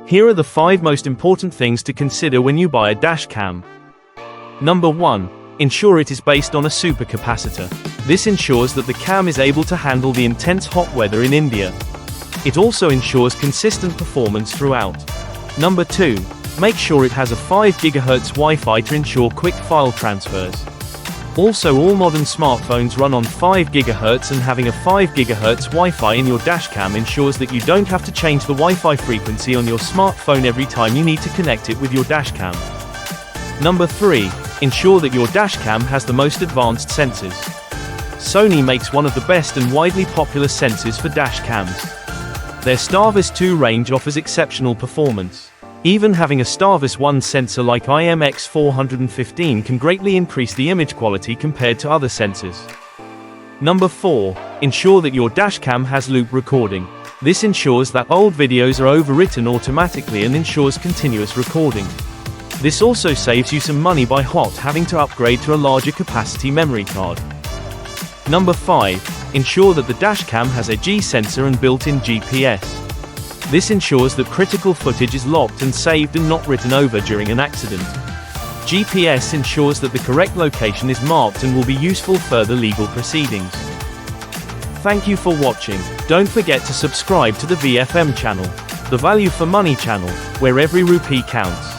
Here are the 5 most important things to consider when you buy a dashcam. Number 1. Ensure it is based on a supercapacitor. This ensures that the cam is able to handle the intense hot weather in India. It also ensures consistent performance throughout. Number 2. Make sure it has a 5 GHz Wi-Fi to ensure quick file transfers. Also, all modern smartphones run on 5 GHz, and having a 5 GHz Wi-Fi in your dashcam ensures that you don't have to change the Wi-Fi frequency on your smartphone every time you need to connect it with your dashcam. Number 3. Ensure that your dashcam has the most advanced sensors. Sony makes one of the best and widely popular sensors for dashcams. Their Starvis 2 range offers exceptional performance. Even having a Starvis 1 sensor like IMX415 can greatly increase the image quality compared to other sensors. Number 4. Ensure that your dashcam has loop recording. This ensures that old videos are overwritten automatically and ensures continuous recording. This also saves you some money by having to upgrade to a larger capacity memory card. Number 5. Ensure that the dashcam has a G sensor and built-in GPS. This ensures that critical footage is locked and saved and not written over during an accident. GPS ensures that the correct location is marked and will be useful further legal proceedings. Thank you for watching. Don't forget to subscribe to the VFM channel, the Value for Money channel, where every rupee counts.